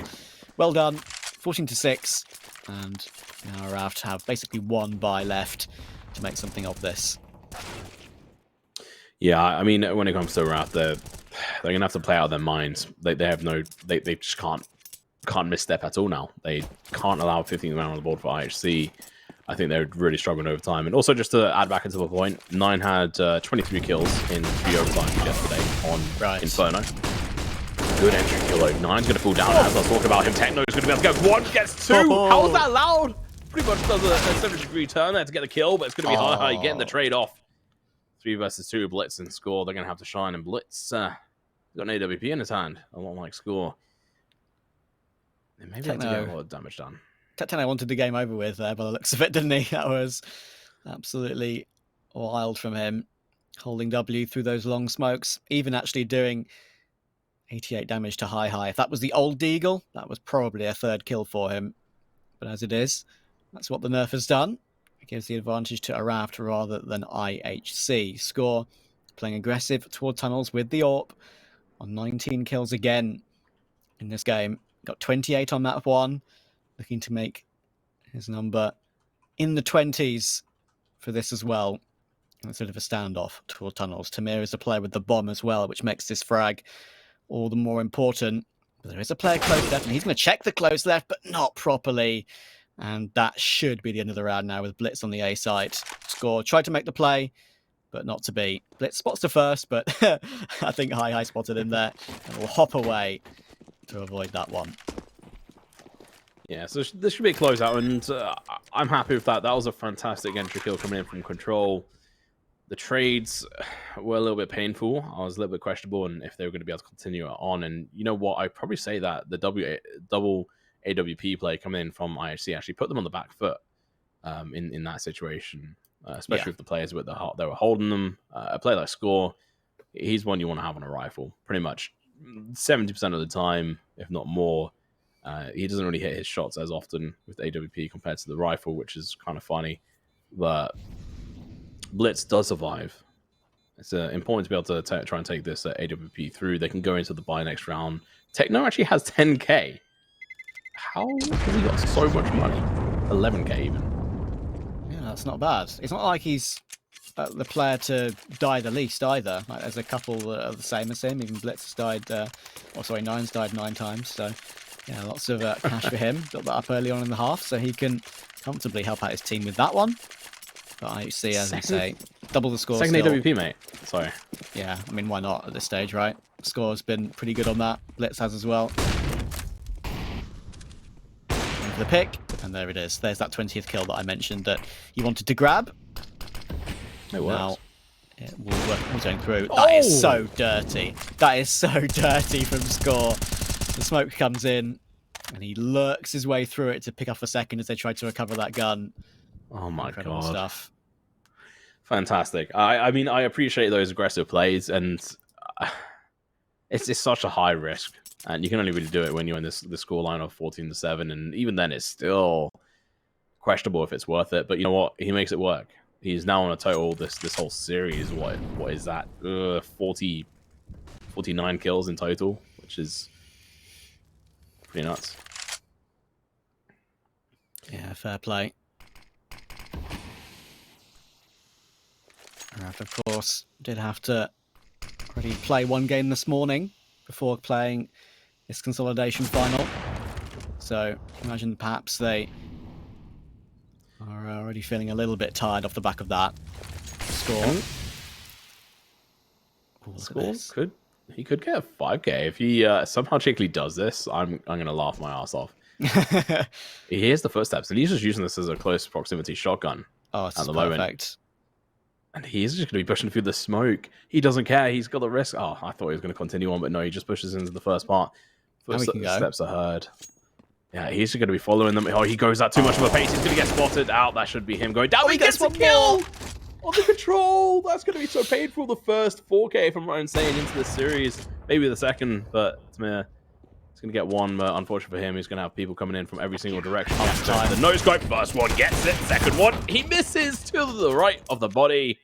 Well done, 14-6, and now ARAVT have basically 1 buy left to make something of this. Yeah, I mean, when it comes to ARAVT, they're gonna have to play out their minds. They just can't misstep at all now. They can't allow 15th round on the board for IHC. I think they're really struggling over time. And also, just to add back into the point, 9 had 23 kills in 3 overtimes yesterday on Inferno. Good entry kill though. 9's going to fall down as I was talking about him. Techno's going to be able to go 1, gets 2. How was that allowed? Pretty much does a 70-degree turn there to get the kill, but it's going to be Hi getting the trade off. 3 versus 2, Blitz and Score. They're going to have to shine, and Blitz got an AWP in his hand, a lot like Score. They maybe have to get a lot of damage done. Techno wanted the game over with by the looks of it, didn't he? That was absolutely wild from him. Holding W through those long smokes, even actually doing 88 damage to Hi. If that was the old Deagle, that was probably a 3rd kill for him. But as it is, that's what the nerf has done. It gives the advantage to ARAVT rather than IHC. Score playing aggressive toward tunnels with the AWP on 19 kills again in this game. Got 28 on map 1. Looking to make his number in the 20s for this as well. And it's a bit of a standoff toward tunnels. Tamir is a player with the bomb as well, which makes this frag all the more important. But there is a player close left, and he's going to check the close left, but not properly. And that should be the end of the round now with Blitz on the A side. Score tried to make the play, but not to be. Blitz spots the first, but I think High spotted him there and will hop away to avoid that one. Yeah, so this should be a closeout, and I'm happy with that. That was a fantastic entry kill coming in from Control. The trades were a little bit painful. I was a little bit questionable and if they were going to be able to continue it on. And you know what? I'd probably say that the double AWP play coming in from IHC actually put them on the back foot in that situation, especially with the players with they were holding them. A player like Score, he's one you want to have on a rifle pretty much 70% of the time, if not more. He doesn't really hit his shots as often with AWP compared to the rifle, which is kind of funny. But Blitz does survive. It's important to be able to try and take this AWP through. They can go into the buy next round. Techno actually has 10k. How has he got so much money? 11k even. Yeah, that's not bad. It's not like he's the player to die the least either. Like, there's a couple that are the same as him. Even Blitz has died, Nine's died 9 times. So yeah, lots of cash for him. Got that up early on in the half, so he can comfortably help out his team with that one. But IHC, as you say, double the score. Second still. AWP, mate. Sorry. Yeah, I mean, why not at this stage, right? Score's been pretty good on that. Blitz has as well. Going for the pick, and there it is. There's that 20th kill that I mentioned that he wanted to grab. It works. Now, it will work. He's going through. That is so dirty. That is so dirty from Score. The smoke comes in, and he lurks his way through it to pick off a second as they try to recover that gun. Oh my Incredible god. Stuff. Fantastic. I mean, I appreciate those aggressive plays, and it's such a high risk, and you can only really do it when you're in the scoreline of 14-7, and even then, it's still questionable if it's worth it. But you know what? He makes it work. He's now on a total this whole series. What is that? 49 kills in total, which is pretty nuts. Yeah, fair play. ARAVT, of course, did have to already play one game this morning before playing this consolidation final. So imagine perhaps they are already feeling a little bit tired off the back of that. Score. He could get a 5k if he somehow cheekily does this. I'm gonna laugh my ass off. He hears the footsteps and he's just using this as a close proximity shotgun. Oh, it's at the perfect. Moment. And he's just going to be pushing through the smoke. He doesn't care. He's got the risk. Oh, I thought he was going to continue on, but no, he just pushes into the first part. First steps are heard. Yeah, he's just going to be following them. Oh, he goes at too much of a pace. He's going to get spotted out. That should be him going down. He gets the kill on the Control. That's going to be so painful. The first 4K, if I'm right in saying, into this series. Maybe the second, but it's going to get one. But unfortunately for him, he's going to have people coming in from every single direction. The no scope. First one gets it. Second one, he misses to the right of the body.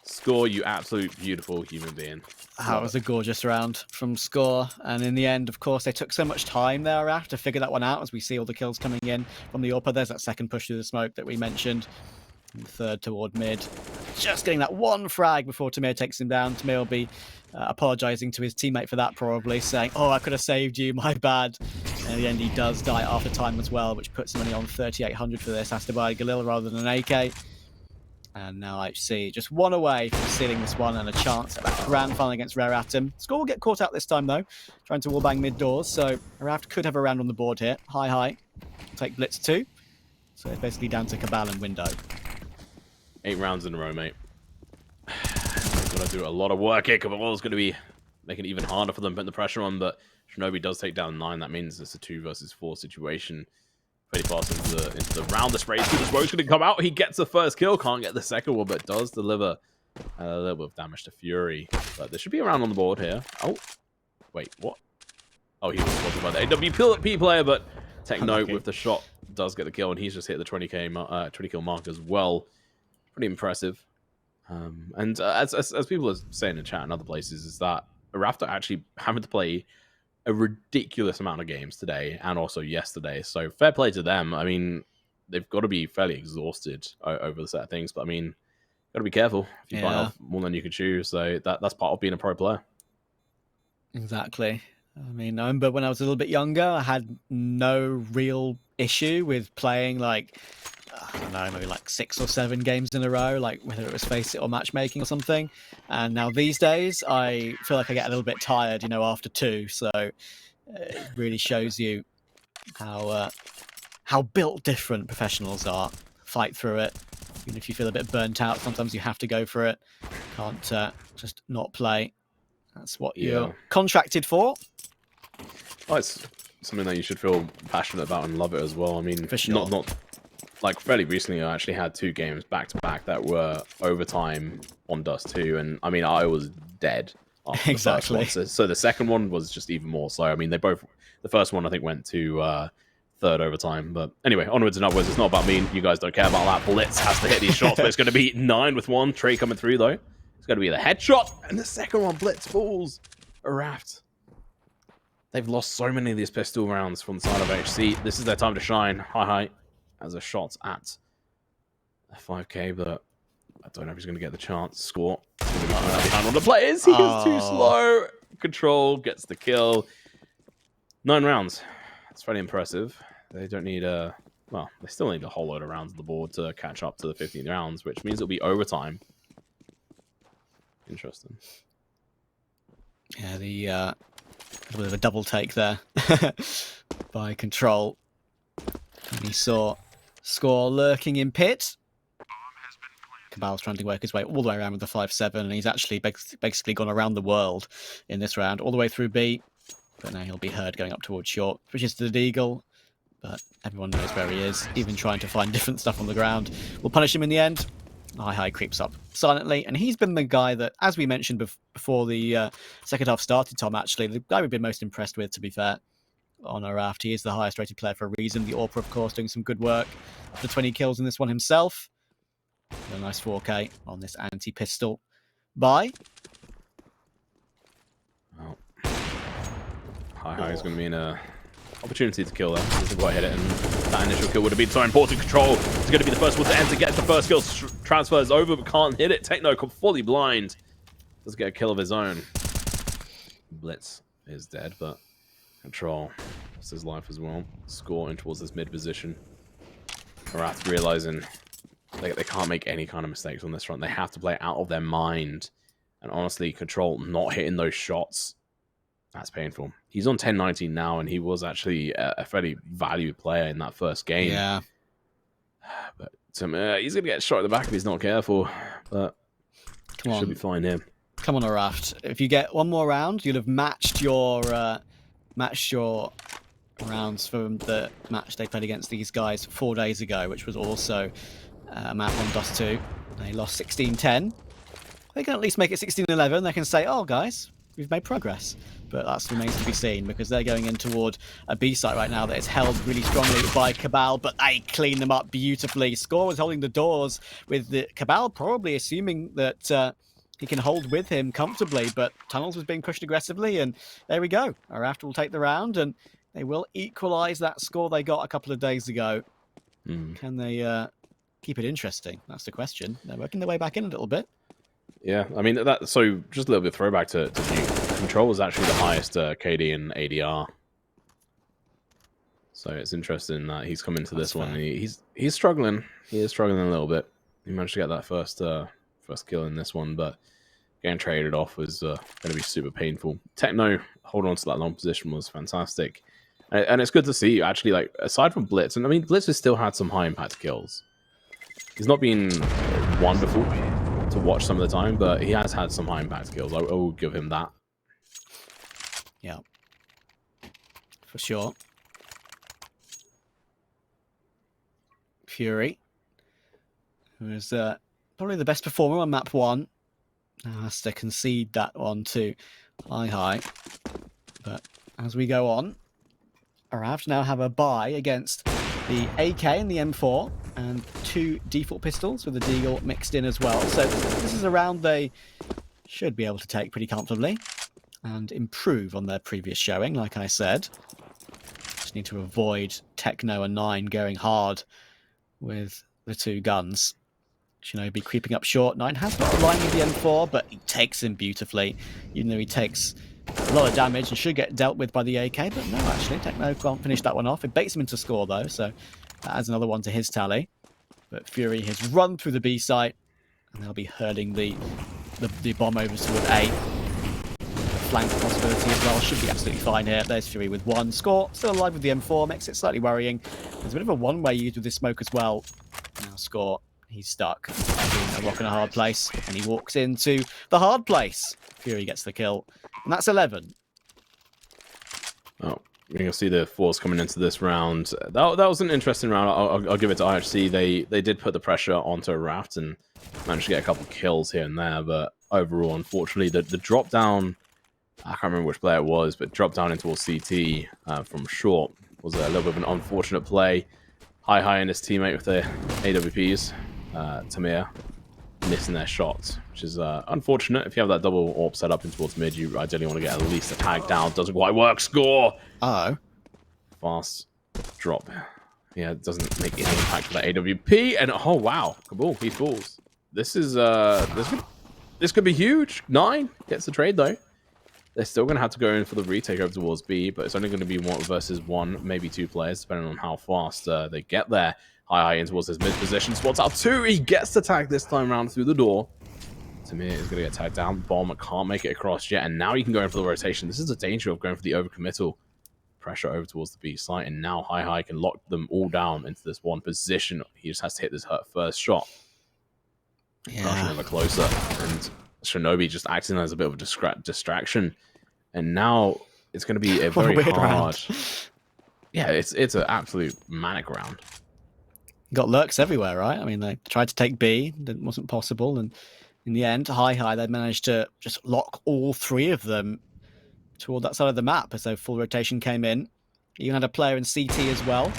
Score, you absolute beautiful human being. That was a gorgeous round from Score. And in the end, of course, they took so much time there after to figure that one out as we see all the kills coming in from the AWP. There's that second push through the smoke that we mentioned. And the third toward mid. Just getting that one frag before Tamir takes him down. Tamir will be apologizing to his teammate for that, probably saying, oh, I could have saved you, my bad. And in the end, he does die after time as well, which puts him only on 3,800 for this. Has to buy a Galil rather than an AK. And now IHC just one away from sealing this one and a chance at that grand final against ARAVT. Score will get caught out this time, though, trying to wallbang mid doors. So ARAVT could have a round on the board here. High. Take Blitz 2. So it's basically down to Cabal and Window. 8 rounds in a row, mate. They've got to do a lot of work here. Cabal's going to be making it even harder for them, putting the pressure on. But Shinobi does take down 9. That means it's a 2 versus 4 situation. Pretty fast into the round. The spray through the smoke's going to come out. He gets the first kill. Can't get the second one, but does deliver a little bit of damage to Fury. But there should be a round on the board here. Oh, wait, what? Oh, he was spotted by the AWP player, but Techno with the shot does get the kill, and he's just hit the 20 kill mark as well. Pretty impressive. And as people are saying in chat and other places, is that ARAVT are actually having to play a ridiculous amount of games today and also yesterday. So fair play to them. I mean, they've got to be fairly exhausted over the set of things, but I mean, got to be careful if you bite off more than you could chew. So that's part of being a pro player. Exactly. I mean, I remember when I was a little bit younger, I had no real issue with playing like I don't know, maybe like 6 or 7 games in a row, like whether it was Face It or matchmaking or something. And now these days, I feel like I get a little bit tired, you know, after 2. So it really shows you how built different professionals are. Fight through it. Even if you feel a bit burnt out, sometimes you have to go for it. Can't just not play. That's what you're contracted for. Oh, it's something that you should feel passionate about and love it as well. I mean, For sure. not like fairly recently, I actually had 2 games back to back that were overtime on Dust2, and I mean, I was dead after the first one. So the second one was just even more so. I mean, they both. The first one I think went to 3rd overtime, but anyway, onwards and upwards. It's not about me. You guys don't care about that. Blitz has to hit these shots, but it's going to be 9 with 1. Trey coming through though. It's going to be the headshot, and the second one, Blitz falls. ARAVT. They've lost so many of these pistol rounds from the side of IHC. This is their time to shine. Hi as a shot at a 5k, but I don't know if he's going to get the chance to score. He's going to be coming out behind one of the players. He is too slow. Control gets the kill. 9 rounds. That's very impressive. They don't need well, they still need a whole load of rounds on the board to catch up to the 15 rounds, which means it'll be overtime. Interesting. Yeah, a bit of a double take there by Control. And he saw Score lurking in pit. Cabal's trying to work his way all the way around with the 5-7, and he's actually basically gone around the world in this round, all the way through B. But now he'll be heard going up towards short, which is the Deagle. But everyone knows where he is. Even trying to find different stuff on the ground will punish him in the end. Hi creeps up silently, and he's been the guy that, as we mentioned before the second half started, Tom, actually, the guy we've been most impressed with, to be fair, on ARAVT. He is the highest rated player for a reason. The Orpa, of course, doing some good work. The 20 kills in this one himself. A nice 4k on this anti-pistol. Bye. Oh. Hi is going to be in a opportunity to kill them. Doesn't quite hit it, and that initial kill would have been so important. Control is going to be the first one to enter, get the first kill. Transfers over, but can't hit it. Techno fully blind. Does get a kill of his own. Blitz is dead, but Control lost his life as well. Score in towards this mid position. ARAVT realizing they can't make any kind of mistakes on this front. They have to play out of their mind. And honestly, Control not hitting those shots, that's painful. He's on 1019 now, and he was actually a fairly valued player in that first game. Yeah. But he's going to get shot in the back if he's not careful. But should be fine here. Come on, ARAVT. If you get one more round, you'll have matched your rounds from the match they played against these guys 4 days ago, which was also a map on Dust2. They lost 16-10. They can at least make it 16-11. They can say, oh, guys, we've made progress. But that remains to be seen, because they're going in toward a B site right now that is held really strongly by Cabal, but they clean them up beautifully. Score was holding the doors with the Cabal, probably assuming that he can hold with him comfortably, but Tunnels was being pushed aggressively, and there we go. ARAVT will take the round, and they will equalize that score they got a couple of days ago. Can they keep it interesting? That's the question. They're working their way back in a little bit. Yeah, I mean, so just a little bit of throwback to Control was actually the highest KD and ADR. So it's interesting that he's come into this one. He's struggling. He is struggling a little bit. He managed to get that first kill in this one, but getting traded off was going to be super painful. Techno holding on to that long position was fantastic. And it's good to see, actually, like, aside from Blitz, and I mean, Blitz has still had some high impact kills. He's not been wonderful to watch some of the time, but he has had some high impact kills. I will give him that. Yeah, for sure. Fury, who is probably the best performer on map 1, now has to concede that one to Hi. But as we go on, ARAVT now have a bye against the AK and the M4, and 2 default pistols with the Deagle mixed in as well. So this is a round they should be able to take pretty comfortably and improve on their previous showing, like I said. Just need to avoid Techno and 9 going hard with the 2 guns. Shinobi creeping up short. 9 has got a line with the M4, but he takes him beautifully, even though he takes a lot of damage and should get dealt with by the AK. But no, actually, Techno can't finish that one off. It baits him into score, though, so that adds another one to his tally. But Fury has run through the B site, and they'll be hurling the bomb over toward A. Flank possibility as well, should be absolutely fine here. There's Fury with 1 score, still alive with the M4, makes it slightly worrying. There's a bit of a one-way used with this smoke as well. Now score, he's stuck. A rock in a hard place, and he walks into the hard place. Fury gets the kill, and that's 11. Oh, you're going to see the force coming into this round. That was an interesting round. I'll give it to IHC. They did put the pressure onto ARAVT and managed to get a couple kills here and there, but overall, unfortunately, the drop down, I can't remember which player it was, but dropped down into CT from short was a little bit of an unfortunate play. High and his teammate with the AWPs, Tamir, missing their shots, which is unfortunate. If you have that double AWP set up in towards mid, you ideally want to get at least a tag down. Doesn't quite work. Score! Uh-oh. Fast drop. Yeah, it doesn't make any impact for that AWP. And oh wow, Kabul, he falls. This is this could be huge. 9 gets the trade though. They're still going to have to go in for the retake over towards B, but it's only going to be 1 versus 1, maybe 2 players, depending on how fast they get there. High in towards his mid position. Spots out 2. He gets the tag this time round through the door. Tamir is going to get tagged down. Bomb can't make it across yet, and now he can go in for the rotation. This is the danger of going for the overcommittal. Pressure over towards the B site, and now High can lock them all down into this one position. He just has to hit this first shot. Yeah. Never closer, and Shinobi just acting as a bit of a distraction, and now it's going to be a very hard round. Yeah, it's an absolute manic round. Got lurks everywhere, right? I mean, they tried to take B, that wasn't possible, and in the end, High they managed to just lock all 3 of them toward that side of the map as though full rotation came in. You had a player in CT as well.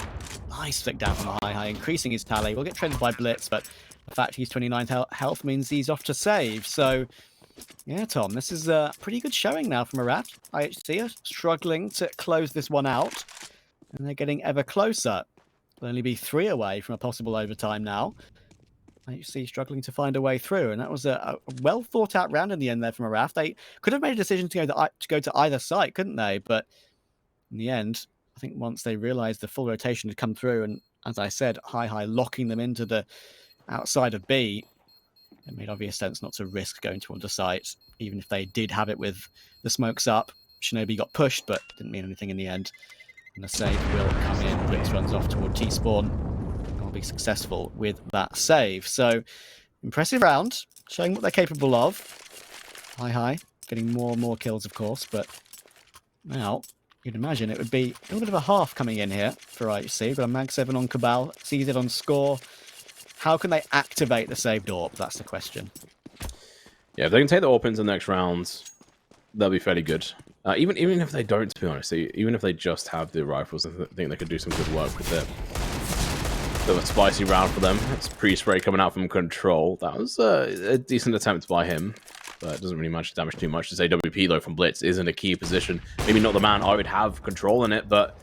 Nice flick down from High, increasing his tally. Will get traded by Blitz, but the fact he's 29 health means he's off to save. So, yeah, Tom, this is a pretty good showing now from ARAVT. IHC are struggling to close this one out, and they're getting ever closer. They'll only be 3 away from a possible overtime now. IHC struggling to find a way through, and that was a well thought out round in the end there from ARAVT. They could have made a decision to go to either side, couldn't they? But in the end, I think once they realised the full rotation had come through, and as I said, High locking them into the outside of B, it made obvious sense not to risk going to the site, even if they did have it with the smokes up. Shinobi got pushed, but didn't mean anything in the end. And the save will come in. Blitz runs off toward T-spawn and will be successful with that save. So, impressive round, showing what they're capable of. High, getting more and more kills, of course, but now you'd imagine it would be a little bit of a half coming in here for IHC. We've got a Mag 7 on Cabal, CZ on score. How can they activate the saved AWP? That's the question. Yeah, if they can take the AWP into the next round, they'll be fairly good. Even if they don't, to be honest, even if they just have the rifles, I think they could do some good work with it. Bit of a spicy round for them. It's pre-spray coming out from Control. That was a decent attempt by him, but it doesn't really much damage too much. This AWP, though, from Blitz is in a key position. Maybe not the man I would have Control in it, but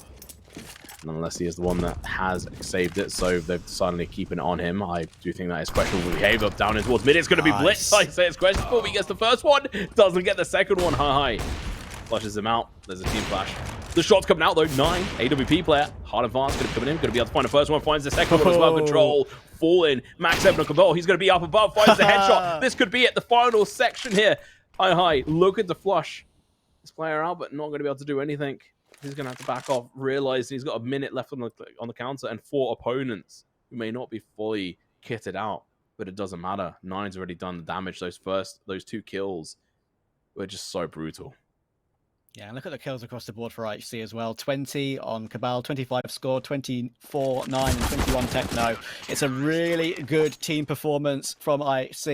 nonetheless, he is the one that has saved it, so they've decided to keep it on him. I do think that is questionable behavior down in towards mid. It's going to be Blitz. I say it's questionable. He gets the first one, doesn't get the second one. High. Flushes him out. There's a team flash. The shot's coming out, though. 9. AWP player. Hard advance. Going to be coming in. Going to be able to find the first one. Finds the second one as well. Control. Fall in. Max 7 on Cabal. He's going to be up above. Finds the headshot. This could be it. The final section here. High. Looking to flush this player out, but not going to be able to do anything. He's going to have to back off, realizing he's got a minute left on the counter and 4 opponents who may not be fully kitted out, but it doesn't matter. 9's already done the damage. Those 2 kills were just so brutal. Yeah, and look at the kills across the board for IHC as well. 20 on Cabal, 25 score, 24, 9, and 21 Techno. It's a really good team performance from IHC.